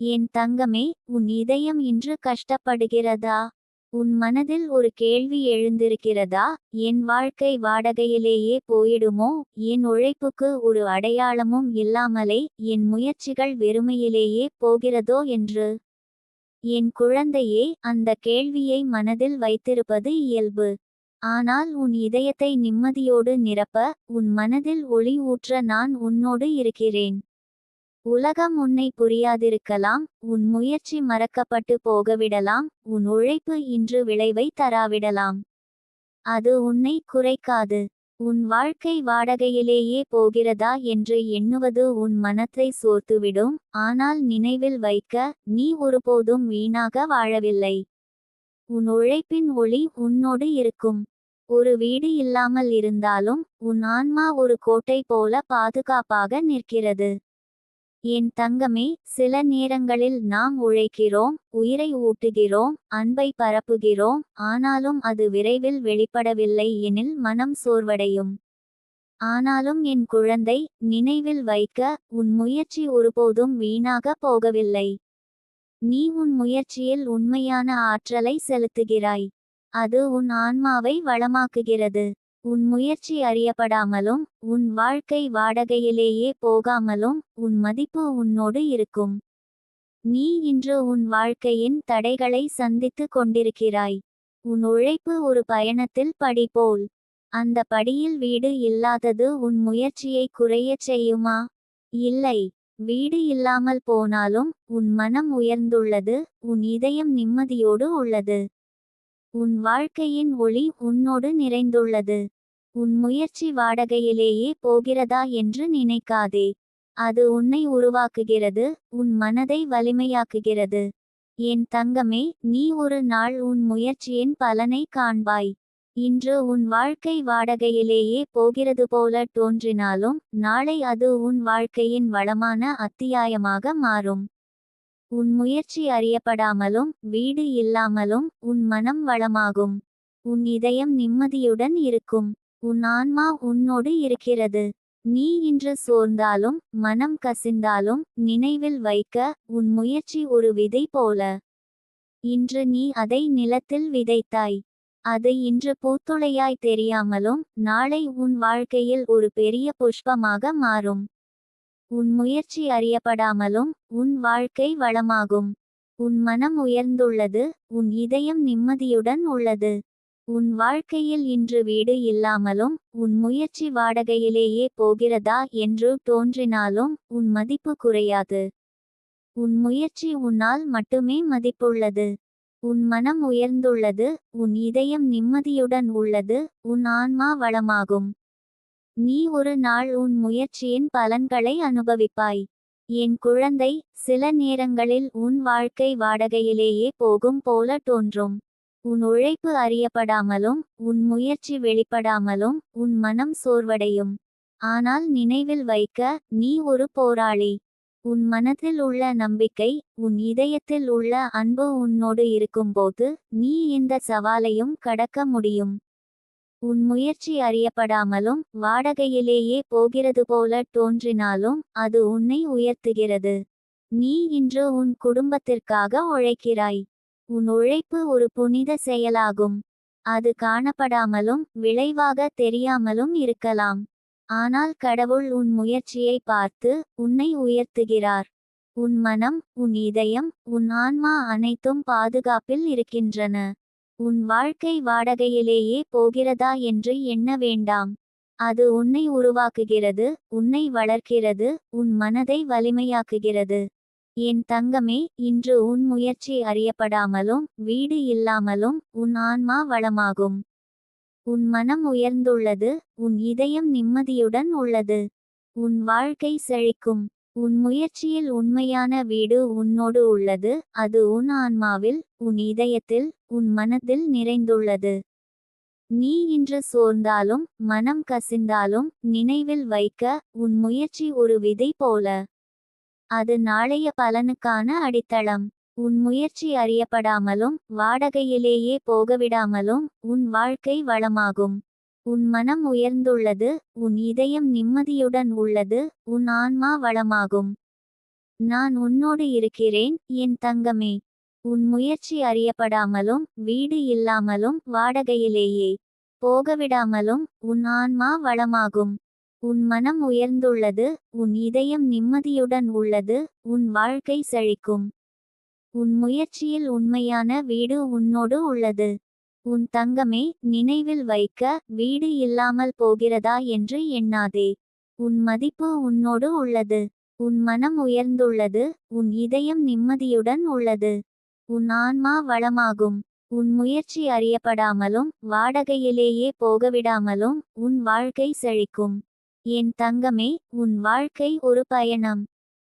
என் தங்கமே, உன் இதயம் இன்று கஷ்டப்படுகிறதா? உன் மனதில் ஒரு கேள்வி எழுந்திருக்கிறதா? என் வாழ்க்கை வாடகையிலேயே போயிடுமோ? என் உழைப்புக்கு ஒரு அடையாளமும் இல்லாமலே என் முயற்சிகள் வெறுமையிலேயே போகிறதோ என்று. என் குழந்தையே, அந்த கேள்வியை மனதில் வைத்திருப்பது இயல்பு. ஆனால் உன் இதயத்தை நிம்மதியோடு நிரப்ப, உன் மனதில் ஒளி ஊற்ற நான் உன்னோடு இருக்கிறேன். உலகம் உன்னை புரியாதிருக்கலாம், உன் முயற்சி மறக்கப்பட்டு போகவிடலாம், உன் உழைப்பு இன்று விளைவை தராவிடலாம். அது உன்னை குறைக்காது. உன் வாழ்க்கை வாடகையிலேயே போகிறதா என்று எண்ணுவது உன் மனத்தை சோர்த்துவிடும். ஆனால் நினைவில் வைக்க, நீ ஒருபோதும் வீணாக வாழவில்லை. உன் உழைப்பின் ஒளி உன்னோடு இருக்கும். ஒரு வீடு இல்லாமல் இருந்தாலும் உன் ஆன்மா ஒரு கோட்டை போல பாதுகாப்பாக நிற்கிறது. என் தங்கமே, சில நேரங்களில் நாம் உழைக்கிறோம், உயிரை ஊட்டுகிறோம், அன்பை பரப்புகிறோம். ஆனாலும் அது விரைவில் வெளிப்படவில்லை எனில் மனம் சோர்வடையும். ஆனாலும் என் குழந்தை, நினைவில் வைக்க, உன் முயற்சி ஒருபோதும் வீணாக போகவில்லை. நீ உன் முயற்சியில் உண்மையான ஆற்றலை செலுத்துகிறாய். அது உன் ஆன்மாவை வளமாக்குகிறது. உன் முயற்சி அறியப்படாமலும் உன் வாழ்க்கை வாடகையிலேயே போகாமலும் உன் மதிப்பு உன்னோடு இருக்கும். நீ இன்று உன் வாழ்க்கையின் தடைகளை சந்தித்து கொண்டிருக்கிறாய். உன் உழைப்பு ஒரு பயணத்தில் படி போல். அந்த படியில் வீடு இல்லாதது உன் முயற்சியை குறையச் செய்யுமா? இல்லை. வீடு இல்லாமல் போனாலும் உன் மனம் உயர்ந்துள்ளது, உன் இதயம் நிம்மதியோடு உள்ளது. உன் வாழ்க்கையின் ஒளி உன்னோடு நிறைந்துள்ளது. உன் முயற்சி வாடகையிலேயே போகிறதா என்று நினைக்காதே. அது உன்னை உருவாக்குகிறது, உன் மனதை வலிமையாக்குகிறது. என் தங்கமே, நீ ஒரு நாள் உன் முயற்சியின் பலனை காண்பாய். இன்று உன் வாழ்க்கை வாடகையிலேயே போகிறது போல தோன்றினாலும் நாளை அது உன் வாழ்க்கையின் வளமான அத்தியாயமாக மாறும். உன் முயற்சி அறியப்படாமலும் வீடு இல்லாமலும் உன் மனம் வளமாகும். உன் இதயம் நிம்மதியுடன் இருக்கும். உன் ஆன்மா உன்னோடு இருக்கிறது. நீ இன்று சோர்ந்தாலும் மனம் கசிந்தாலும் நினைவில் வைக்க, உன் முயற்சி ஒரு விதை போல. இன்று நீ அதை நிலத்தில் விதைத்தாய். அது இன்று பூத்துளையாய் தெரியாமலும் நாளை உன் வாழ்க்கையில் ஒரு பெரிய புஷ்பமாக மாறும். உன் முயற்சி அறியப்படாமலும் உன் வாழ்க்கை வளமாகும். உன் மனம் உயர்ந்துள்ளது, உன் இதயம் நிம்மதியுடன் உள்ளது. உன் வாழ்க்கையில் இன்று வீடு இல்லாமலும் உன் முயற்சி வாடகையிலேயே போகிறதா என்று தோன்றினாலும் உன் மதிப்பு குறையாது. உன் முயற்சி உன்னால் மட்டுமே மதிப்புள்ளது. உன் மனம் உயர்ந்துள்ளது, உன் இதயம் நிம்மதியுடன் உள்ளது, உன் ஆன்மா வளமாகும். நீ ஒரு நாள் உன் முயற்சியின் பலன்களை அனுபவிப்பாய். என் குழந்தை, சில நேரங்களில் உன் வாழ்க்கை வாடகையிலேயே போகும் போல தோன்றும். உன் உழைப்பு அறியப்படாமலும் உன் முயற்சி வெளிப்படாமலும் உன் மனம் சோர்வடையும். ஆனால் நினைவில் வைக்க, நீ ஒரு போராளி. உன் மனத்தில் உள்ள நம்பிக்கை, உன் இதயத்தில் உள்ள அன்பு உன்னோடு இருக்கும்போது நீ இந்த சவாலையும் கடக்க முடியும். உன் முயற்சி அறியப்படாமலும் வாடகையிலேயே போகிறது போல தோன்றினாலும் அது உன்னை உயர்த்துகிறது. நீ இன்று உன் குடும்பத்திற்காக உழைக்கிறாய். உன் உழைப்பு ஒரு புனித செயலாகும். அது காணப்படாமலும் விளைவாக தெரியாமலும் இருக்கலாம். ஆனால் கடவுள் உன் முயற்சியை பார்த்து உன்னை உயர்த்துகிறார். உன் மனம், உன் இதயம், உன் ஆன்மா அனைத்தும் பாதுகாப்பில் இருக்கின்றன. உன் வாழ்க்கை வாடகையிலேயே போகிறதா என்று எண்ண வேண்டாம். அது உன்னை உருவாக்குகிறது, உன்னை வளர்க்கிறது, உன் மனதை வலிமையாக்குகிறது. என் தங்கமே, இன்று உன் முயற்சி அறியப்படாமலும் வீடு இல்லாமலும் உன் ஆன்மா வளமாகும். உன் மனம் உயர்ந்துள்ளது, உன் இதயம் நிம்மதியுடன் உள்ளது. உன் வாழ்க்கை செழிக்கும். உன் முயற்சியில் உண்மையான வீடு உன்னோடு உள்ளது, அது உன் ஆன்மாவில், உன் இதயத்தில், உன் மனதில் நிறைந்துள்ளது. நீ இன்று சோர்ந்தாலும் மனம் கசிந்தாலும் நினைவில் வைக்க, உன் முயற்சி ஒரு விதை போல. அது நாளைய பலனுக்கான அடித்தளம். உன் முயற்சி அறியப்படாமலும் வாடகையிலேயே போகவிடாமலும் உன் வாழ்க்கை வளமாகும். உன் மனம் உயர்ந்துள்ளது, உன் இதயம் நிம்மதியுடன் உள்ளது, உன் ஆன்மா வளமாகும். நான் உன்னோடு இருக்கிறேன் என் தங்கமே. உன் முயற்சி அறியப்படாமலும் வீடு இல்லாமலும் வாடகையிலேயே போகவிடாமலும் உன் ஆன்மா வளமாகும். உன் மனம் உயர்ந்துள்ளது, உன் இதயம் நிம்மதியுடன் உள்ளது, உன் வாழ்க்கை செழிக்கும். உன் முயற்சியில் உண்மையான வீடு உன்னோடு உள்ளது. உன் தங்கமே, நினைவில் வைக்க, வீடு இல்லாமல் போகிறதா என்று எண்ணாதே. உன் மதிப்பு உன்னோடு உள்ளது. உன் மனம் உயர்ந்துள்ளது, உன் இதயம் நிம்மதியுடன் உள்ளது. உன் ஆன்மா வளமாகும். உன் முயற்சி அறியப்படாமலும் வாடகையிலேயே போகவிடாமலும் உன் வாழ்க்கை செழிக்கும். என் தங்கமே, உன் வாழ்க்கை ஒரு பயணம்.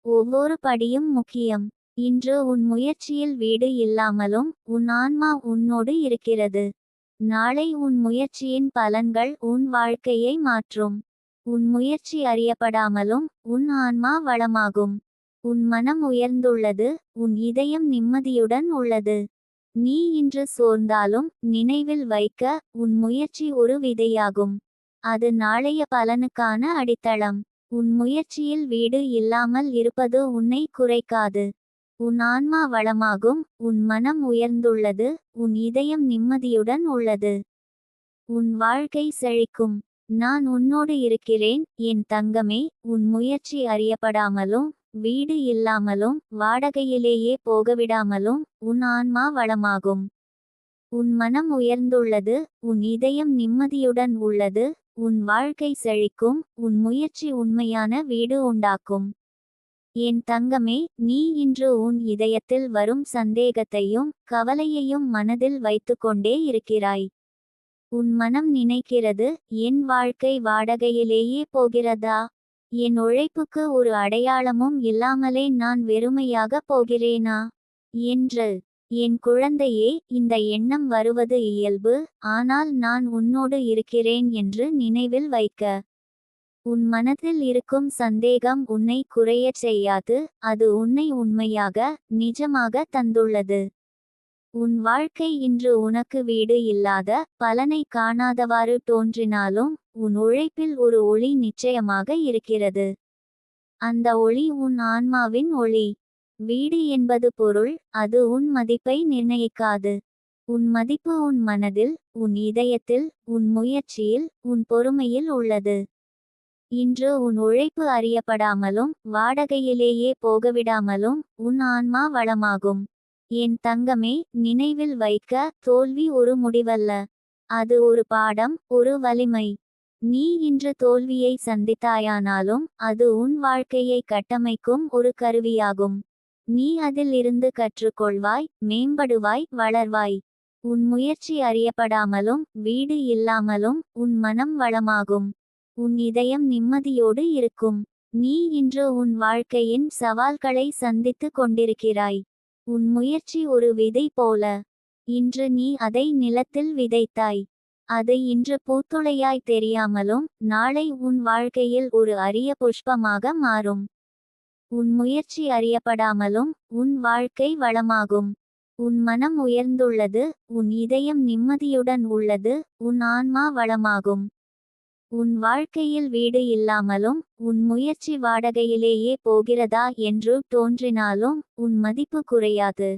ஒவ்வொரு படியும் முக்கியம். இன்று உன் முயற்சியில் வீடு இல்லாமலும் உன் ஆன்மா உன்னோடு இருக்கிறது. நாளை உன் முயற்சியின் பலன்கள் உன் வாழ்க்கையை மாற்றும். உன் முயற்சி அறியப்படாமலும் உன் ஆன்மா வளமாகும். உன் மனம் உயர்ந்துள்ளது, உன் இதயம் நிம்மதியுடன் உள்ளது. நீ இன்று சோர்ந்தாலும் நினைவில் வைக்க, உன் முயற்சி ஒரு விதையாகும். அது நாளைய பலனுக்கான அடித்தளம். உன் முயற்சியில் வீடு இல்லாமல் இருப்பது உன்னை குறைக்காது. உன் ஆன்மா வளமாகும், உன் மனம் உயர்ந்துள்ளது, உன் இதயம் நிம்மதியுடன் உள்ளது. உன் வாழ்க்கை செழிக்கும். நான் உன்னோடு இருக்கிறேன் என் தங்கமே. உன் முயற்சி அறியப்படாமலும் வீடு இல்லாமலும் வாடகையிலேயே போகவிடாமலும் உன் ஆன்மா வளமாகும். உன் மனம் உயர்ந்துள்ளது, உன் இதயம் நிம்மதியுடன் உள்ளது, உன் வாழ்க்கை செழிக்கும். உன் முயற்சி உண்மையான வீடு உண்டாக்கும். என் தங்கமே, நீ இன்று உன் இதயத்தில் வரும் சந்தேகத்தையும் கவலையையும் மனதில் வைத்துக்கொண்டே இருக்கிறாய். உன் மனம் நினைக்கிறது, என் வாழ்க்கை வாடகையிலேயே போகிறதா? என் உழைப்புக்கு ஒரு அடையாளமும் இல்லாமலே நான் வெறுமையாக போகிறேனா என்று. என் குழந்தையே, இந்த எண்ணம் வருவது இயல்பு, ஆனால் நான் உன்னோடு இருக்கிறேன் என்று நினைவில் வைக்க. உன் மனதில் இருக்கும் சந்தேகம் உன்னை குறையச் செய்யாது, அது உன்னை உண்மையாக, நிஜமாக தந்துள்ளது. உன் வாழ்க்கை இன்று உனக்கு வீடு இல்லாத, பலனை காணாதவாறு தோன்றினாலும், உன் உழைப்பில் ஒரு ஒளி நிச்சயமாக இருக்கிறது. அந்த ஒளி உன் ஆன்மாவின் ஒளி. வீடு என்பது பொருள், அது உன் மதிப்பை நிர்ணயிக்காது. உன் மதிப்பு உன் மனதில், உன் இதயத்தில், உன் முயற்சியில், உன் பொறுமையில் உள்ளது. இன்று உன் உழைப்பு அறியப்படாமலும் வாடகையிலேயே போகவிடாமலும் உன் ஆன்மா வளமாகும். என் தங்கமே, நினைவில் வைக்க, தோல்வி ஒரு முடிவல்ல. அது ஒரு பாடம், ஒரு வலிமை. நீ இன்று தோல்வியை சந்தித்தாயானாலும் அது உன் வாழ்க்கையை கட்டமைக்கும் ஒரு கருவியாகும். நீ அதில் இருந்து கற்றுக்கொள்வாய், மேம்படுவாய், வளர்வாய். உன் முயற்சி அறியப்படாமலும் வீடு இல்லாமலும் உன் மனம் வளமாகும். உன் இதயம் நிம்மதியோடு இருக்கும். நீ இன்று உன் வாழ்க்கையின் சவால்களை சந்தித்து கொண்டிருக்கிறாய். உன் முயற்சி ஒரு விதை போல. இன்று நீ அதை நிலத்தில் விதைத்தாய். அது இன்று பூத்துளையாய் தெரியாமலும் நாளை உன் வாழ்க்கையில் ஒரு அரிய புஷ்பமாக மாறும். உன் முயற்சி அறியப்படாமலும் உன் வாழ்க்கை வளமாகும். உன் மனம் உயர்ந்துள்ளது, உன் இதயம் நிம்மதியுடன் உள்ளது, உன் ஆன்மா வளமாகும். உன் வாழ்க்கையில் வீடு இல்லாமலும் உன் முயற்சி வாடகையிலேயே போகிறதா என்று தோன்றினாலும் உன் மதிப்பு குறையாது.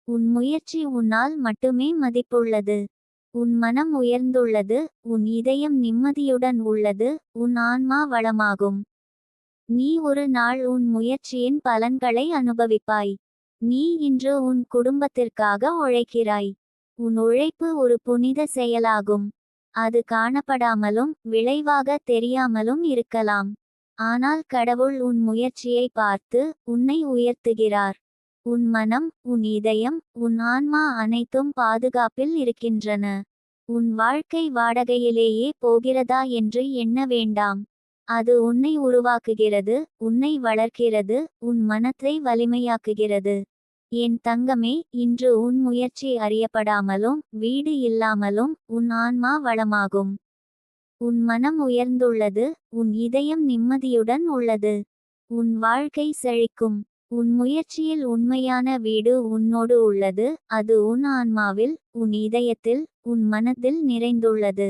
உன் முயற்சி உன்னால் மட்டுமே மதிப்புள்ளது. உன் மனம் உயர்ந்துள்ளது, உன் இதயம் நிம்மதியுடன் உள்ளது, உன் ஆன்மா வளமாகும். நீ ஒரு நாள் உன் முயற்சியின் பலன்களை அனுபவிப்பாய். நீ இன்று உன் குடும்பத்திற்காக உழைக்கிறாய். உன் உழைப்பு ஒரு புனித செயலாகும். அது காணப்படாமலும் விளைவாக தெரியாமலும் இருக்கலாம். ஆனால் கடவுள் உன் முயற்சியை பார்த்து உன்னை உயர்த்துகிறார். உன் மனம், உன் இதயம், உன் ஆன்மா அனைத்தும் பாதுகாப்பில் இருக்கின்றன. உன் வாழ்க்கை வாடகையிலேயே போகிறதா என்று எண்ண வேண்டாம். அது உன்னை உருவாக்குகிறது, உன்னை வளர்க்கிறது, உன் மனத்தை வலிமையாக்குகிறது. என் தங்கமே, இன்று உன் முயற்சி அறியப்படாமலும் வீடு இல்லாமலும் உன் ஆன்மா வளமாகும். உன் மனம் உயர்ந்துள்ளது, உன் இதயம் நிம்மதியுடன் உள்ளது. உன் வாழ்க்கை செழிக்கும். உன் முயற்சியில் உண்மையான வீடு உன்னோடு உள்ளது, அது உன் ஆன்மாவில், உன் இதயத்தில், உன் மனத்தில் நிறைந்துள்ளது.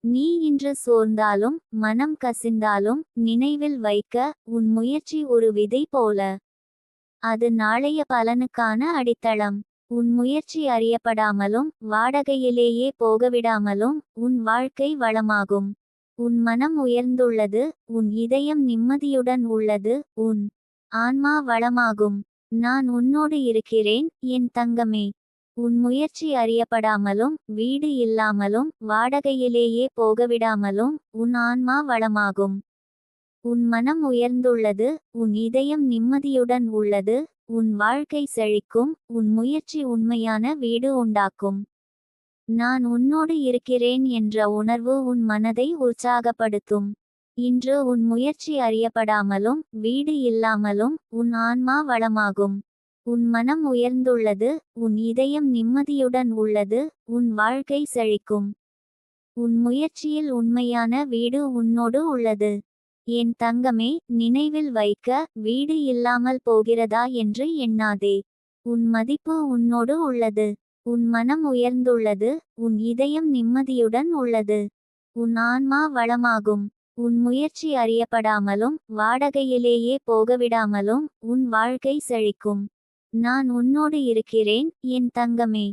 நீ இன்று சோர்ந்தாலும் மனம் கசிந்தாலும் நினைவில் வைக்க, உன் முயற்சி ஒரு விதை போல. அது நாளைய பலனுக்கான அடித்தளம். உன் முயற்சி அறியப்படாமலும் வாடகையிலேயே போகவிடாமலும் உன் வாழ்க்கை வளமாகும். உன் மனம் உயர்ந்துள்ளது, உன் இதயம் நிம்மதியுடன் உள்ளது, உன் ஆன்மா வளமாகும். நான் உன்னோடு இருக்கிறேன், என் தங்கமே. உன் முயற்சி அறியப்படாமலும் வீடு இல்லாமலும் வாடகையிலேயே போகவிடாமலும் உன் ஆன்மா வளமாகும். உன் மனம் உயர்ந்துள்ளது, உன் இதயம் நிம்மதியுடன் உள்ளது, உன் வாழ்க்கை செழிக்கும், உன் முயற்சி உண்மையான வீடு உண்டாக்கும். நான் உன்னோடு இருக்கிறேன் என்ற உணர்வு உன் மனதை உற்சாகப்படுத்தும். இன்று உன் முயற்சி அறியப்படாமலும் வீடு இல்லாமலும் உன் ஆன்மா வளமாகும். உன் மனம் உயர்ந்துள்ளது, உன் இதயம் நிம்மதியுடன் உள்ளது, உன் வாழ்க்கை செழிக்கும். உன் முயற்சியில் உண்மையான வீடு உன்னோடு உள்ளது. என் தங்கமே, நினைவில் வைக்க, வீடு இல்லாமல் போகிறதா என்று எண்ணாதே. உன் மதிப்பு உன்னோடு உள்ளது. உன் மனம் உயர்ந்துள்ளது, உன் இதயம் நிம்மதியுடன் உள்ளது, உன் ஆன்மா வளமாகும். உன் முயற்சி அறியப்படாமலும் வாடகையிலேயே போகவிடாமலும் உன் வாழ்க்கை செழிக்கும். நான் உன்னோடு இருக்கிறேன், என் தங்கமே.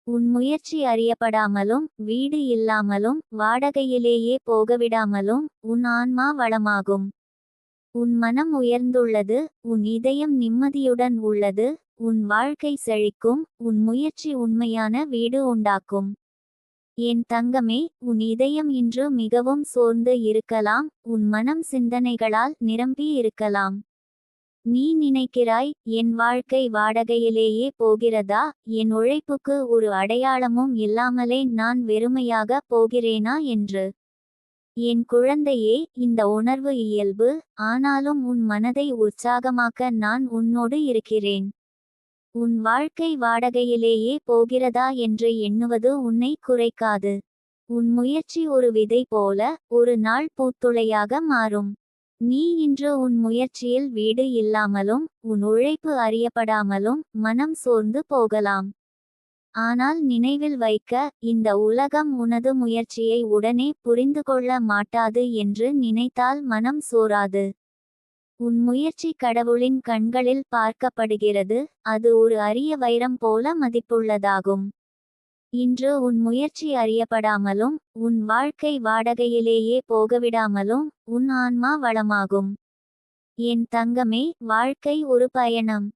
உன் முயற்சி அறியப்படாமலும் வீடு இல்லாமலும் வாடகையிலேயே போகவிடாமலும் உன் ஆன்மா வளமாகும். உன் மனம் உயர்ந்துள்ளது, உன் இதயம் நிம்மதியுடன் உள்ளது, உன் வாழ்க்கை செழிக்கும், உன் முயற்சி உண்மையான வீடு உண்டாக்கும். என் தங்கமே, உன் இதயம் இன்று மிகவும் சோர்ந்து இருக்கலாம், உன் மனம் சிந்தனைகளால் நிரம்பி இருக்கலாம். நீ நினைக்கிறாய், என் வாழ்க்கை வாடகையிலேயே போகிறதா, என் உழைப்புக்கு ஒரு அடையாளமும் இல்லாமலே நான் வெறுமையாக போகிறேனா என்று. என் குழந்தையே, இந்த உணர்வு இயல்பு, ஆனாலும் உன் மனதை உற்சாகமாக்க நான் உன்னோடு இருக்கிறேன். உன் வாழ்க்கை வாடகையிலேயே போகிறதா என்று எண்ணுவது உன்னை குறைக்காது. உன் முயற்சி ஒரு விதை போல ஒரு நாள் பூத்துளையாக மாறும். நீ இன்று உன் முயற்சியில் வீடு இல்லாமலும் உன் உழைப்பு அறியப்படாமலும் மனம் சோர்ந்து போகலாம். ஆனால் நினைவில் வைக்க, இந்த உலகம் உனது முயற்சியை உடனே புரிந்து கொள்ள மாட்டாது என்று நினைத்தால் மனம் சோராது. உன் முயற்சி கடவுளின் கண்களில் பார்க்கப்படுகிறது, அது ஒரு அரிய வைரம் போல மதிப்புள்ளதாகும். இன்று உன் முயற்சி அறியப்படாமலும் உன் வாழ்க்கை வாடகையிலேயே போகவிடாமலும் உன் ஆன்மா வளமாகும். என் தங்கமே, வாழ்க்கை ஒரு பயணம்.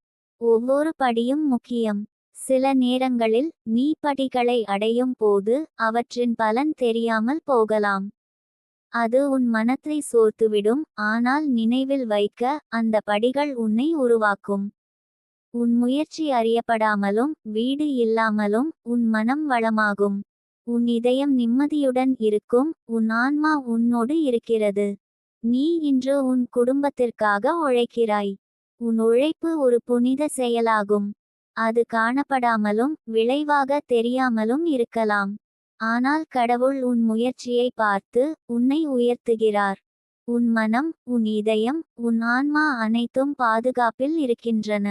ஒவ்வொரு படியும் முக்கியம். சில நேரங்களில் நீ படிகளை அடையும் போது அவற்றின் பலன் தெரியாமல் போகலாம். அது உன் மனத்தை சோர்த்துவிடும், ஆனால் நினைவில் வைக்க, அந்த படிகள் உன்னை உருவாக்கும். உன் முயற்சி அறியப்படாமலும் வீடு இல்லாமலும் உன் மனம் வளமாகும். உன் இதயம் நிம்மதியுடன் இருக்கும், உன் ஆன்மா உன்னோடு இருக்கிறது. நீ இன்று உன் குடும்பத்திற்காக உழைக்கிறாய். உன் உழைப்பு ஒரு புனித செயலாகும். அது காணப்படாமலும் விளைவாக தெரியாமலும் இருக்கலாம். ஆனால் கடவுள் உன் முயற்சியை பார்த்து உன்னை உயர்த்துகிறார். உன் மனம், உன் இதயம், உன் ஆன்மா அனைத்தும் பாதுகாப்பில் இருக்கின்றன.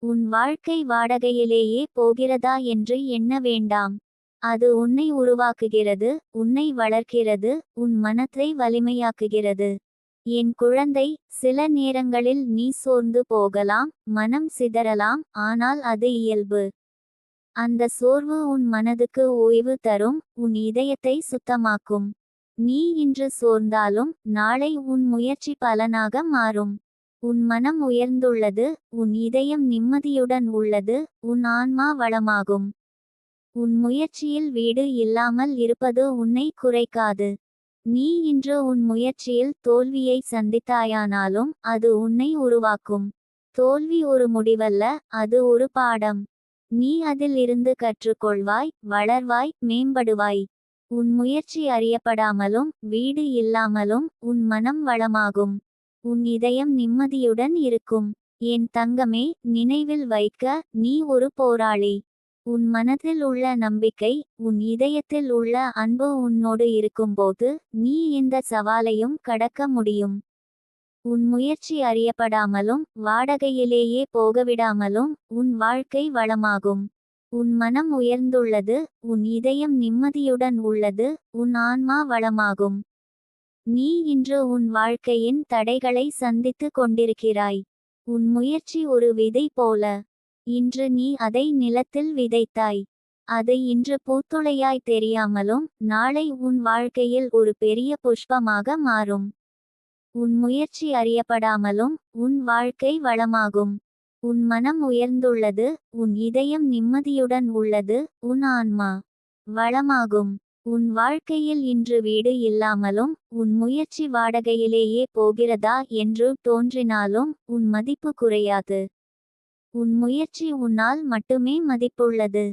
உன் வாழ்க்கை வாடகையிலேயே போகிறதா என்று எண்ண வேண்டாம். அது உன்னை உருவாக்குகிறது, உன்னை வளர்க்கிறது, உன் மனத்தை வலிமையாக்குகிறது. என் குழந்தை, சில நேரங்களில் நீ சோர்ந்து போகலாம், மனம் சிதறலாம், ஆனால் அது இயல்பு. அந்த சோர்வு உன் மனதுக்கு ஓய்வு தரும், உன் இதயத்தை சுத்தமாக்கும். நீ இன்று சோர்ந்தாலும் நாளை உன் முயற்சி பலனாக மாறும். உன் மனம் உயர்ந்துள்ளது, உன் இதயம் நிம்மதியுடன் உள்ளது, உன் ஆன்மா வளமாகும். உன் முயற்சியில் வீடு இல்லாமல் இருப்பது உன்னை குறைக்காது. நீ இன்று உன் முயற்சியில் தோல்வியை சந்தித்தாயானாலும் அது உன்னை உருவாக்கும். தோல்வி ஒரு முடிவல்ல, அது ஒரு பாடம். நீ அதில் இருந்து கற்றுக்கொள்வாய், வளர்வாய், மேம்படுவாய். உன் முயற்சி அறியப்படாமலும் வீடு இல்லாமலும் உன் மனம் வளமாகும். உன் இதயம் நிம்மதியுடன் இருக்கும். என் தங்கமே, நினைவில் வைக்க, நீ ஒரு போராளி. உன் மனதில் உள்ள நம்பிக்கை, உன் இதயத்தில் உள்ள அன்பு உன்னோடு இருக்கும்போது நீ எந்த சவாலையும் கடக்க முடியும். உன் முயற்சி அறியப்படாமலும் வாடகையிலேயே போகவிடாமலும் உன் வாழ்க்கை வளமாகும். உன் மனம் உயர்ந்துள்ளது, உன் இதயம் நிம்மதியுடன் உள்ளது, உன் ஆன்மா வளமாகும். நீ இன்று உன் வாழ்க்கையின் தடைகளை சந்தித்து கொண்டிருக்கிறாய். உன் முயற்சி ஒரு விதை போல. இன்று நீ அதை நிலத்தில் விதைத்தாய். அது இன்று பூத்துளையாய் தெரியாமலும் நாளை உன் வாழ்க்கையில் ஒரு பெரிய புஷ்பமாக மாறும். உன் முயற்சி அறியப்படாமலும் உன் வாழ்க்கை வளமாகும். உன் மனம் உயர்ந்துள்ளது, உன் இதயம் நிம்மதியுடன் உள்ளது, உன் ஆன்மா வளமாகும். உன் வாழ்க்கையில் இன்று வீடு இல்லாமலும் உன் முயற்சி வாடகையிலேயே போகிறதா என்று தோன்றினாலும் உன் மதிப்பு குறையாது. உன் முயற்சி உன்னால் மட்டுமே மதிப்புள்ளது.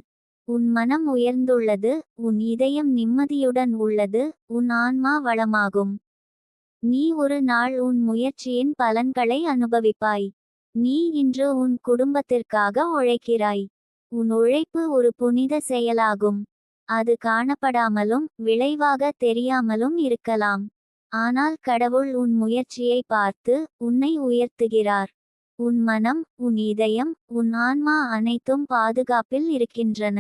உன் மனம் உயர்ந்துள்ளது, உன் இதயம் நிம்மதியுடன் உள்ளது, உன் ஆன்மா வளமாகும். நீ ஒரு நாள் உன் முயற்சியின் பலன்களை அனுபவிப்பாய். நீ இன்று உன் குடும்பத்திற்காக உழைக்கிறாய். உன் உழைப்பு ஒரு புனித செயலாகும். அது காணப்படாமலும் விளைவாக தெரியாமலும் இருக்கலாம். ஆனால் கடவுள் உன் முயற்சியை பார்த்து உன்னை உயர்த்துகிறார். உன் மனம், உன் இதயம், உன் ஆன்மா அனைத்தும் பாதுகாப்பில் இருக்கின்றன.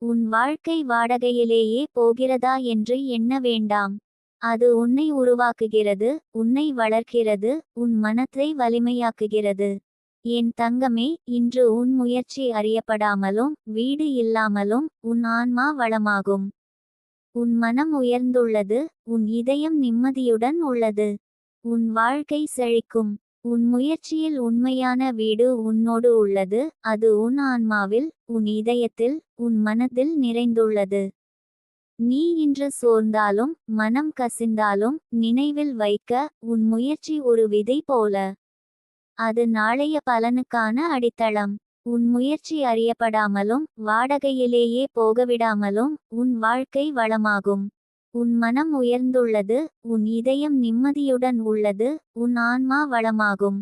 உன் வாழ்க்கை வாடகையிலேயே போகிறதா என்று எண்ண வேண்டாம். அது உன்னை உருவாக்குகிறது, உன்னை வளர்க்கிறது, உன் மனத்தை வலிமையாக்குகிறது. என் தங்கமே, இன்று உன் முயற்சி அறியப்படாமலும் வீடு இல்லாமலும் உன் ஆன்மா வளமாகும். உன் மனம் உயர்ந்துள்ளது, உன் இதயம் நிம்மதியுடன் உள்ளது. உன் வாழ்க்கை செழிக்கும். உன் முயற்சியில் உண்மையான வீடு உன்னோடு உள்ளது. அது உன் ஆன்மாவில், உன் இதயத்தில், உன் மனதில் நிறைந்துள்ளது. நீ இன்று சோர்ந்தாலும் மனம் கசிந்தாலும் நினைவில் வைக்க, உன் முயற்சி ஒரு விதை போல. அது நாளைய பலனுக்கான அடித்தளம். உன் முயற்சி அறியப்படாமலும் வாடகையிலேயே போகவிடாமலும் உன் வாழ்க்கை வளமாகும். உன் மனம் உயர்ந்துள்ளது, உன் இதயம் நிம்மதியுடன் உள்ளது, உன் ஆன்மா வளமாகும்.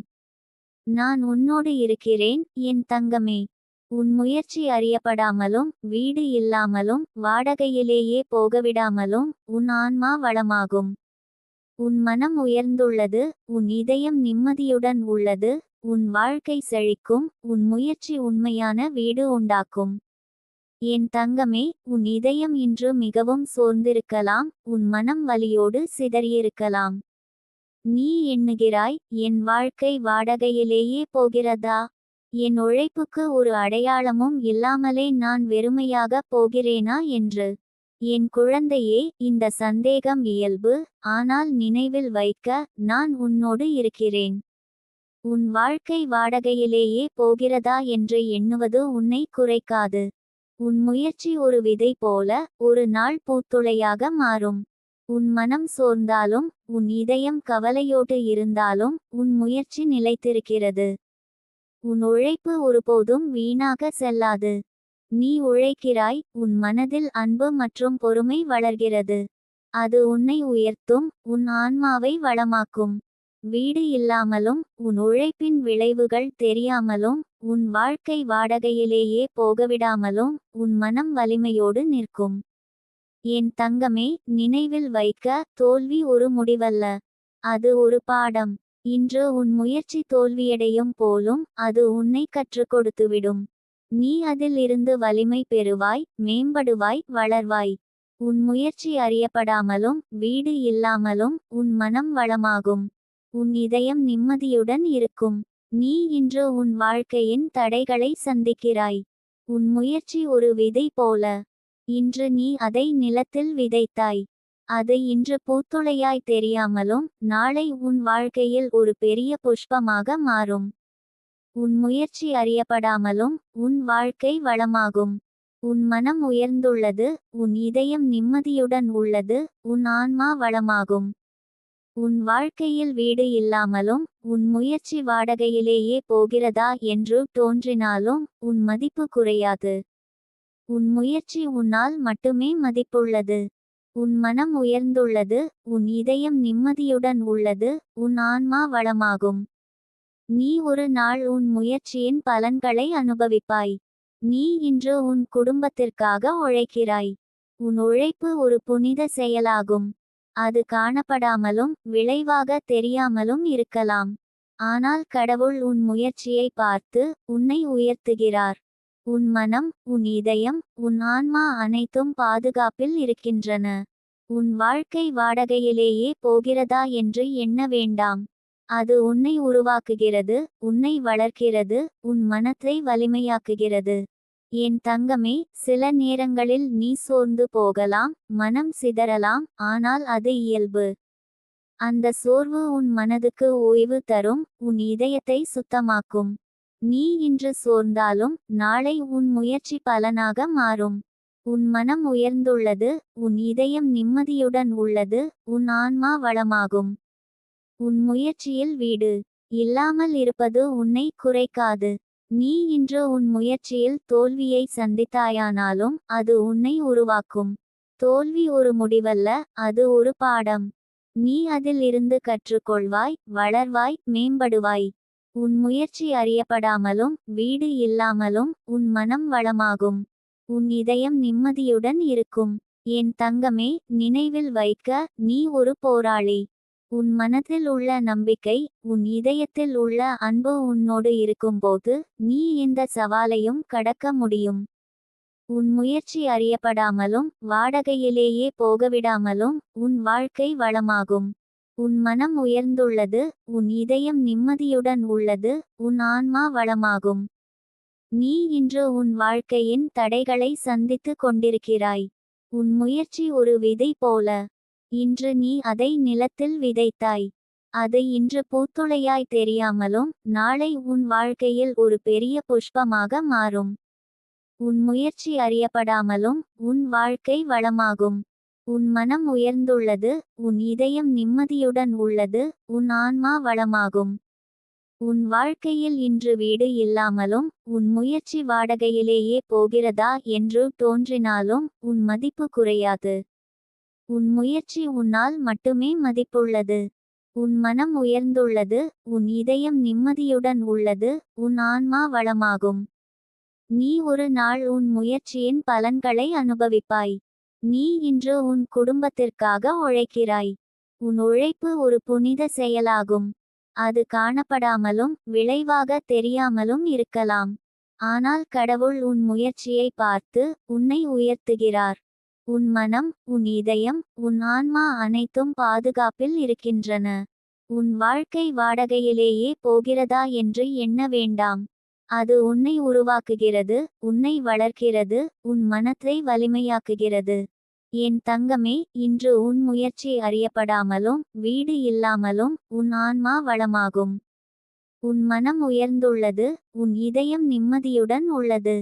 நான் உன்னோடு இருக்கிறேன், என் தங்கமே. உன் முயற்சி அறியப்படாமலும் வீடு இல்லாமலும் வாடகையிலேயே போகவிடாமலும் உன் ஆன்மா வளமாகும். உன் மனம் உயர்ந்துள்ளது, உன் இதயம் நிம்மதியுடன் உள்ளது, உன் வாழ்க்கை செழிக்கும், உன் முயற்சி உண்மையான வீடு உண்டாக்கும். என் தங்கமே, உன் இதயம் இன்று மிகவும் சோர்ந்திருக்கலாம், உன் மனம் வலியோடு சிதறியிருக்கலாம். நீ எண்ணுகிறாய், என் வாழ்க்கை வாடகையிலேயே போகிறதா? என் உழைப்புக்கு ஒரு அடையாளமும் இல்லாமலே நான் வெறுமையாக போகிறேனா என்று. என் குழந்தையே, இந்த சந்தேகம் இயல்பு. ஆனால் நினைவில் வைக்க, நான் உன்னோடு இருக்கிறேன். உன் வாழ்க்கை வாடகையிலேயே போகிறதா என்று எண்ணுவது உன்னை குறைக்காது. உன் முயற்சி ஒரு விதை போல ஒரு நாள் பூத்துளையாக மாறும். உன் மனம் சோர்ந்தாலும் உன் இதயம் கவலையோடு இருந்தாலும் உன் முயற்சி நிலைத்திருக்கிறது. உன் உழைப்பு ஒருபோதும் வீணாக செல்லாது. நீ உழைக்கிறாய், உன் மனதில் அன்பு மற்றும் பொறுமை வளர்கிறது. அது உன்னை உயர்த்தும், உன் ஆன்மாவை வளமாக்கும். வீடு இல்லாமலும் உன் உழைப்பின் விளைவுகள் தெரியாமலும் உன் வாழ்க்கை வாடகையிலேயே போகவிடாமலும் உன் மனம் வலிமையோடு நிற்கும். என் தங்கமே, நினைவில் வைக்க, தோல்வி ஒரு முடிவல்ல. அது ஒரு பாடம். இன்று உன் முயற்சி தோல்வியடையும் போலும் அது உன்னை கற்றுக் கொடுத்துவிடும். நீ அதில் இருந்து வலிமை பெறுவாய், மேம்படுவாய், வளர்வாய். உன் முயற்சி அறியப்படாமலும் வீடு இல்லாமலும் உன் மனம் வளமாகும். உன் இதயம் நிம்மதியுடன் இருக்கும். நீ இன்று உன் வாழ்க்கையின் தடைகளை சந்திக்கிறாய். உன் முயற்சி ஒரு விதை போல. இன்று நீ அதை நிலத்தில் விதைத்தாய். அது இன்று பூத்துளையாய் தெரியாமலும் நாளை உன் வாழ்க்கையில் ஒரு பெரிய புஷ்பமாக மாறும். உன் முயற்சி அறியப்படாமலும் உன் வாழ்க்கை வளமாகும். உன் மனம் உயர்ந்துள்ளது, உன் இதயம் நிம்மதியுடன் உள்ளது, உன் ஆன்மா வளமாகும். உன் வாழ்க்கையில் வீடு இல்லாமலும் உன் முயற்சி வாடகையிலேயே போகிறதா என்று தோன்றினாலும் உன் மதிப்பு குறையாது. உன் முயற்சி உன்னால் மட்டுமே மதிப்புள்ளது. உன் மனம் உயர்ந்துள்ளது, உன் இதயம் நிம்மதியுடன் உள்ளது, உன் ஆன்மா வளமாகும். நீ ஒரு நாள் உன் முயற்சியின் பலன்களை அனுபவிப்பாய். நீ இன்று உன் குடும்பத்திற்காக உழைக்கிறாய். உன் உழைப்பு ஒரு புனித செயலாகும். அது காணப்படாமலும் விளைவாக தெரியாமலும் இருக்கலாம். ஆனால் கடவுள் உன் முயற்சியை பார்த்து உன்னை உயர்த்துகிறார். உன் மனம், உன் இதயம், உன் ஆன்மா அனைத்தும் பாதுகாப்பில் இருக்கின்றன. உன் வாழ்க்கை வாடகையிலேயே போகிறதா என்று எண்ண வேண்டாம். அது உன்னை உருவாக்குகிறது, உன்னை வளர்க்கிறது, உன் மனத்தை வலிமையாக்குகிறது. என் தங்கமே, சில நேரங்களில் நீ சோர்ந்து போகலாம், மனம் சிதறலாம், ஆனால் அது இயல்பு. அந்த சோர்வு உன் மனதுக்கு ஓய்வு தரும், உன் இதயத்தை சுத்தமாக்கும். நீ இன்று சோர்ந்தாலும் நாளை உன் முயற்சி பலனாக மாறும். உன் மனம் உயர்ந்துள்ளது, உன் இதயம் நிம்மதியுடன் உள்ளது, உன் ஆன்மா வளமாகும். உன் முயற்சியில் வீடு இல்லாமல் இருப்பது உன்னை குறைக்காது. நீ இன்று உன் முயற்சியில் தோல்வியை சந்தித்தாயானாலும் அது உன்னை உருவாக்கும். தோல்வி ஒரு முடிவல்ல, அது ஒரு பாடம். நீ அதில் இருந்து கற்றுக்கொள்வாய், வளர்வாய், மேம்படுவாய். உன் முயற்சி அறியப்படாமலும் வீடு இல்லாமலும் உன் மனம் வளமாகும். உன் இதயம் நிம்மதியுடன் இருக்கும். என் தங்கமே, நினைவில் வைக்க, நீ ஒரு போராளி. உன் மனத்தில் உள்ள நம்பிக்கை, உன் இதயத்தில் உள்ள அன்பு உன்னோடு இருக்கும்போது நீ எந்த சவாலையும் கடக்க முடியும். உன் முயற்சி அறியப்படாமலும் வாடகையிலேயே போகவிடாமலும் உன் வாழ்க்கை வளமாகும். உன் மனம் உயர்ந்துள்ளது, உன் இதயம் நிம்மதியுடன் உள்ளது, உன் ஆன்மா வளமாகும். நீ இன்று உன் வாழ்க்கையின் தடைகளை சந்தித்து கொண்டிருக்கிறாய். உன் முயற்சி ஒரு விதை போல. இன்று நீ அதை நிலத்தில் விதைத்தாய். அது இன்று பூத்துளையாய் தெரியாமலும் நாளை உன் வாழ்க்கையில் ஒரு பெரிய புஷ்பமாக மாறும். உன் முயற்சி அறியப்படாமலும் உன் வாழ்க்கை வளமாகும். உன் மனம் உயர்ந்துள்ளது, உன் இதயம் நிம்மதியுடன் உள்ளது, உன் ஆன்மா வளமாகும். உன் வாழ்க்கையில் இன்று வீடு இல்லாமலும் உன் முயற்சி வாடகையிலேயே போகிறதா என்று தோன்றினாலும் உன் மதிப்பு குறையாது. உன் முயற்சி உன்னால் மட்டுமே மதிப்புள்ளது. உன் மனம் உயர்ந்துள்ளது, உன் இதயம் நிம்மதியுடன் உள்ளது, உன் ஆன்மா வளமாகும். நீ ஒரு நாள் உன் முயற்சியின் பலன்களை அனுபவிப்பாய். நீ இன்று உன் குடும்பத்திற்காக உழைக்கிறாய். உன் உழைப்பு ஒரு புனித செயலாகும். அது காணப்படாமலும் விளைவாக தெரியாமலும் இருக்கலாம். ஆனால் கடவுள் உன் முயற்சியை பார்த்து உன்னை உயர்த்துகிறார். உன் மனம், உன் இதயம், உன் ஆன்மா அனைத்தும் பாதுகாப்பில் இருக்கின்றன. உன் வாழ்க்கை வாடகையிலேயே போகிறதா என்று எண்ண வேண்டாம். அது உன்னை உருவாக்குகிறது, உன்னை வளர்க்கிறது, உன் மனத்தை வலிமையாக்குகிறது. என் தங்கமே, இன்று உன் முயற்சி அறியப்படாமலும் வீடு இல்லாமலும் உன் ஆன்மா வளமாகும். உன் மனம் உயர்ந்துள்ளது, உன் இதயம் நிம்மதியுடன் உள்ளது.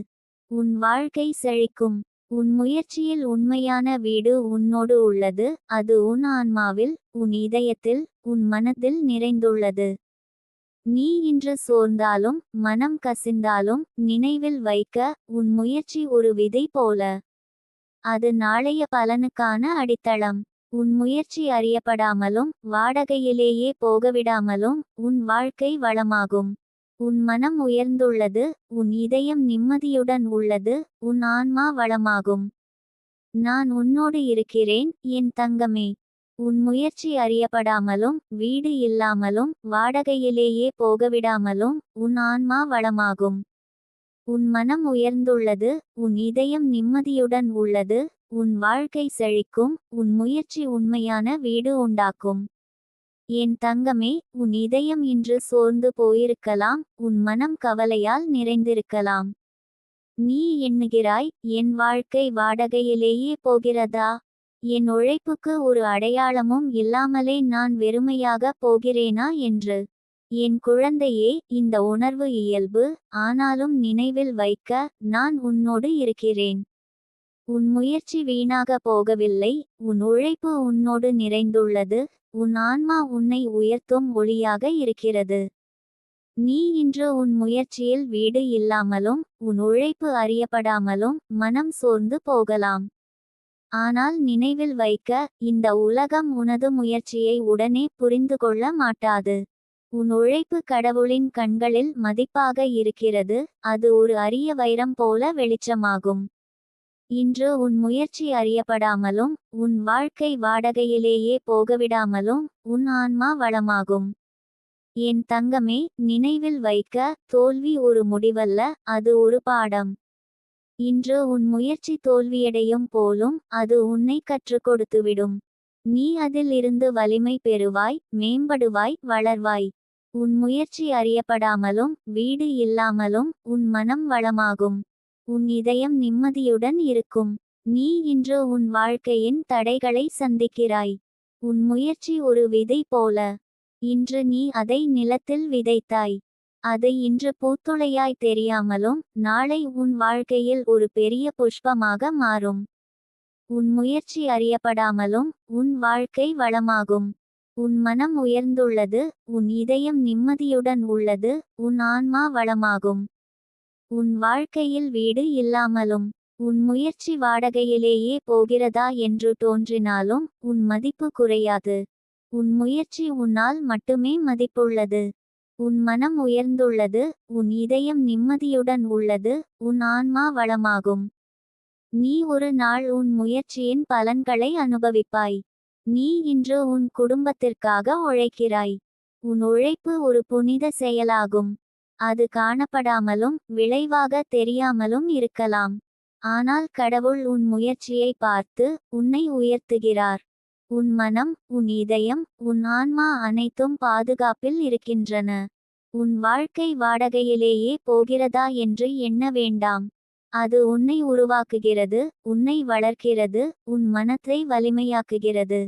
உன் வாழ்க்கை செழிக்கும். உன் முயற்சியில் உண்மையான வீடு உன்னோடு உள்ளது, அது உன் ஆன்மாவில், உன் இதயத்தில், உன் மனதில் நிறைந்துள்ளது. நீ இன்று சோர்ந்தாலும் மனம் கசிந்தாலும் நினைவில் வைக்க, உன் முயற்சி ஒரு விதை போல. அது நாளைய பலனுக்கான அடித்தளம். உன் முயற்சி அறியப்படாமலும் வாடகையிலேயே போகவிடாமலும் உன் வாழ்க்கை வளமாகும். உன் மனம் உயர்ந்துள்ளது, உன் இதயம் நிம்மதியுடன் உள்ளது, உன் ஆன்மா வளமாகும். நான் உன்னோடு இருக்கிறேன், என் தங்கமே. உன் முயற்சி அறியப்படாமலும் வீடு இல்லாமலும் வாடகையிலேயே போகவிடாமலும் உன் ஆன்மா வளமாகும். உன் மனம் உயர்ந்துள்ளது, உன் இதயம் நிம்மதியுடன் உள்ளது, உன் வாழ்க்கை செழிக்கும், உன் முயற்சி உண்மையான வீடு உண்டாக்கும். என் தங்கமே, உன் இதயம் இன்று சோர்ந்து போயிருக்கலாம், உன் மனம் கவலையால் நிறைந்திருக்கலாம். நீ எண்ணுகிறாய், என் வாழ்க்கை வாடகையிலேயே போகிறதா? என் உழைப்புக்கு ஒரு அடையாளமும் இல்லாமலே நான் வெறுமையாக போகிறேனா என்று. என் குழந்தையே, இந்த உணர்வு இயல்பு, ஆனாலும் நினைவில் வைக்க, நான் உன்னோடு இருக்கிறேன். உன் முயற்சி வீணாக போகவில்லை, உன் உழைப்பு உன்னோடு நிறைந்துள்ளது, உன் ஆன்மா உன்னை உயர்த்தும் ஒளியாக இருக்கிறது. நீ இன்று உன் முயற்சியில் வீடு இல்லாமலும் உன் உழைப்பு அறியப்படாமலும் மனம் சோர்ந்து போகலாம். ஆனால் நினைவில் வைக்க, இந்த உலகம் உனது முயற்சியை உடனே புரிந்து கொள்ள மாட்டாது. உன் உழைப்பு கடவுளின் கண்களில் மதிப்பாக இருக்கிறது, அது ஒரு அரிய வைரம் போல வெளிச்சமாகும். இன்று உன் முயற்சி அறியப்படாமலும் உன் வாழ்க்கை வாடகையிலேயே போகவிடாமலும் உன் ஆன்மா வளமாகும். என் தங்கமே, நினைவில் வைக்க, தோல்வி ஒரு முடிவல்ல, அது ஒரு பாடம். இன்று உன் முயற்சி தோல்வியடையும் போலும் அது உன்னை கற்றுக் கொடுத்துவிடும். நீ அதில் இருந்து வலிமை பெறுவாய், மேம்படுவாய், வளர்வாய். உன் முயற்சி அறியப்படாமலும் வீடு இல்லாமலும் உன் மனம் வளமாகும். உன் இதயம் நிம்மதியுடன் இருக்கும். நீ இன்று உன் வாழ்க்கையின் தடைகளை சந்திக்கிறாய். உன் முயற்சி ஒரு விதை போல. இன்று நீ அதை நிலத்தில் விதைத்தாய். அது இன்று பூத்துளையாய் தெரியாமலும் நாளை உன் வாழ்க்கையில் ஒரு பெரிய புஷ்பமாக மாறும். உன் முயற்சி அறியப்படாமலும் உன் வாழ்க்கை வளமாகும். உன் மனம் உயர்ந்துள்ளது, உன் இதயம் நிம்மதியுடன் உள்ளது, உன் ஆன்மா வளமாகும். உன் வாழ்க்கையில் வீடு இல்லாமலும் உன் முயற்சி வாடகையிலேயே போகிறதா என்று தோன்றினாலும் உன் மதிப்பு குறையாது. உன் முயற்சி உன்னால் மட்டுமே மதிப்புள்ளது. உன் மனம் உயர்ந்துள்ளது, உன் இதயம் நிம்மதியுடன் உள்ளது, உன் ஆன்மா வளமாகும். நீ ஒரு நாள் உன் முயற்சியின் பலன்களை அனுபவிப்பாய். நீ இன்று உன் குடும்பத்திற்காக உழைக்கிறாய். உன் உழைப்பு ஒரு புனித செயலாகும். அது காணப்படாமலும் விளைவாக தெரியாமலும் இருக்கலாம். ஆனால் கடவுள் உன் முயற்சியை பார்த்து உன்னை உயர்த்துகிறார். உன் மனம், உன் இதயம், உன் ஆன்மா அனைத்தும் பாதுகாப்பில் இருக்கின்றன. உன் வாழ்க்கை வாடகையிலேயே போகிறதா என்று எண்ண வேண்டாம். அது உன்னை உருவாக்குகிறது, உன்னை வளர்க்கிறது, உன் மனத்தை வலிமையாக்குகிறது.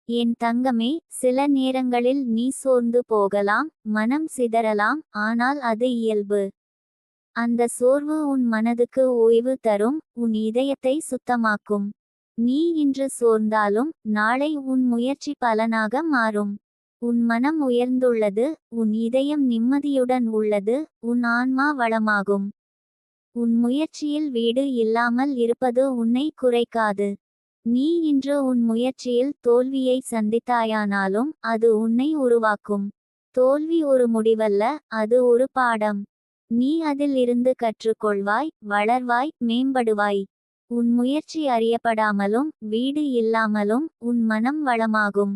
என் தங்கமே, சில நேரங்களில் நீ சோர்ந்து போகலாம், மனம் சிதறலாம், ஆனால் அது இயல்பு. அந்த சோர்வு உன் மனதுக்கு ஓய்வு தரும், உன் இதயத்தை சுத்தமாக்கும். நீ இன்று சோர்ந்தாலும் நாளை உன் முயற்சி பலனாக மாறும். உன் மனம் உயர்ந்துள்ளது, உன் இதயம் நிம்மதியுடன் உள்ளது, உன் ஆன்மா வளமாகும். உன் முயற்சியில் வீடு இல்லாமல் இருப்பது உன்னை குறைக்காது. நீ இன்று உன் முயற்சியில் தோல்வியை சந்தித்தாயானாலும் அது உன்னை உருவாக்கும். தோல்வி ஒரு முடிவல்ல, அது ஒரு பாடம். நீ அதில் இருந்து கற்றுக்கொள்வாய், வளர்வாய், மேம்படுவாய். உன் முயற்சி அறியப்படாமலும் வீடு இல்லாமலும் உன் மனம் வளமாகும்.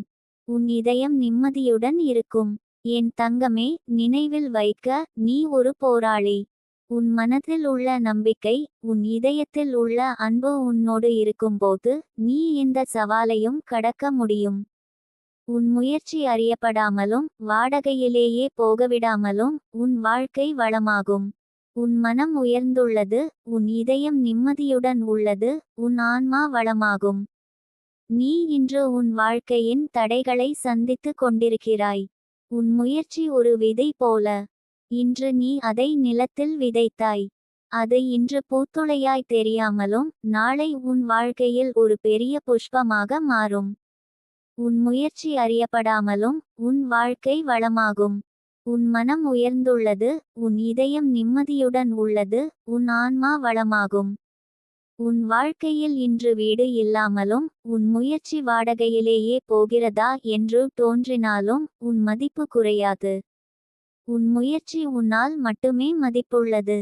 உன் இதயம் நிம்மதியுடன் இருக்கும். என் தங்கமே, நினைவில் வைக்க, நீ ஒரு போராளி. உன் மனதில் உள்ள நம்பிக்கை, உன் இதயத்தில் உள்ள அன்பு உன்னோடு இருக்கும்போது நீ எந்த சவாலையும் கடக்க முடியும். உன் முயற்சி அறியப்படாமலும் வாடகையிலேயே போகவிடாமலும் உன் வாழ்க்கை வளமாகும். உன் மனம் உயர்ந்துள்ளது, உன் இதயம் நிம்மதியுடன் உள்ளது, உன் ஆன்மா வளமாகும். நீ இன்று உன் வாழ்க்கையின் தடைகளை சந்தித்து கொண்டிருக்கிறாய். உன் முயற்சி ஒரு விதை போல. இன்று நீ அதை நிலத்தில் விதைத்தாய். அது இன்று பூத்துளையாய் தெரியாமலும் நாளை உன் வாழ்க்கையில் ஒரு பெரிய புஷ்பமாக மாறும். உன் முயற்சி அறியப்படாமலும் உன் வாழ்க்கை வளமாகும். உன் மனம் உயர்ந்துள்ளது, உன் இதயம் நிம்மதியுடன் உள்ளது, உன் ஆன்மா வளமாகும். உன் வாழ்க்கையில் இன்று வீடு இல்லாமலும் உன் முயற்சி வாடகையிலேயே போகிறதா என்று தோன்றினாலும் உன் மதிப்பு குறையாது. உன் முயற்சி உன்னால் மட்டுமே மதிப்புள்ளது.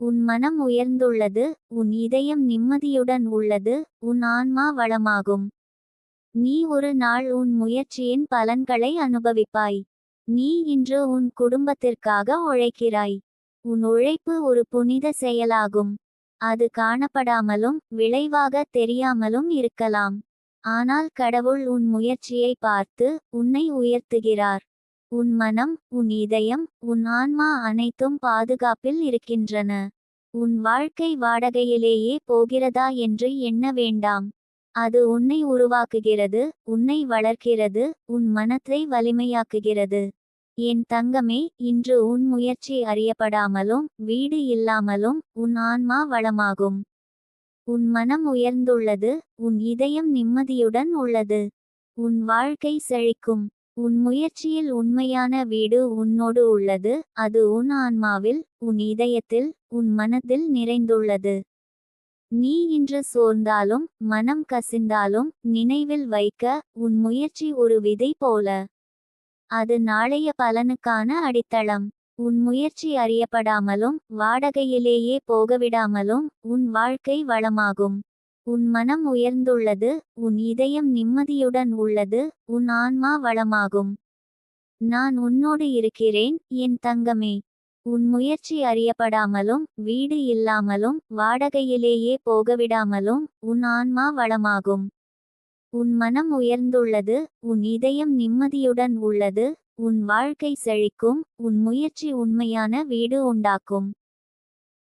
உன் மனம் உயர்ந்துள்ளது, உன் இதயம் நிம்மதியுடன் உள்ளது, உன் ஆன்மா வளமாகும். நீ ஒரு நாள் உன் முயற்சியின் பலன்களை அனுபவிப்பாய். நீ இன்று உன் குடும்பத்திற்காக உழைக்கிறாய். உன் உழைப்பு ஒரு புனித செயலாகும். அது காணப்படாமலும் விளைவாக தெரியாமலும் இருக்கலாம். ஆனால் கடவுள் உன் முயற்சியை பார்த்து உன்னை உயர்த்துகிறார். உன் மனம், உன் இதயம், உன் ஆன்மா அனைத்தும் பாதுகாப்பில் இருக்கின்றன. உன் வாழ்க்கை வாடகையிலேயே போகிறதா என்று எண்ண வேண்டாம். அது உன்னை உருவாக்குகிறது, உன்னை வளர்க்கிறது, உன் மனத்தை வலிமையாக்குகிறது. என் தங்கமே, இன்று உன் முயற்சி அறியப்படாமலும் வீடு இல்லாமலும் உன் ஆன்மா வளமாகும். உன் மனம் உயர்ந்துள்ளது, உன் இதயம் நிம்மதியுடன் உள்ளது. உன் வாழ்க்கை செழிக்கும். உன் முயற்சியில் உண்மையான வீடு உன்னோடு உள்ளது. அது உன் ஆன்மாவில், உன் இதயத்தில், உன் மனதில் நிறைந்துள்ளது. நீ இன்று சோர்ந்தாலும் மனம் கசிந்தாலும் நினைவில் வைக்க, உன் முயற்சி ஒரு விதை போல. அது நாளைய பலனுக்கான அடித்தளம். உன் முயற்சி அறியப்படாமலும் வாடகையிலேயே போகவிடாமலும் உன் வாழ்க்கை வளமாகும். உன் மனம் உயர்ந்துள்ளது, உன் இதயம் நிம்மதியுடன் உள்ளது, உன் ஆன்மா வளமாகும். நான் உன்னோடு இருக்கிறேன், என் தங்கமே. உன் முயற்சி அறியப்படாமலும் வீடு இல்லாமலும் வாடகையிலேயே போகவிடாமலும் உன் ஆன்மா வளமாகும். உன் மனம் உயர்ந்துள்ளது, உன் இதயம் நிம்மதியுடன் உள்ளது, உன் வாழ்க்கை செழிக்கும், உன் முயற்சி உண்மையான வீடு உண்டாக்கும்.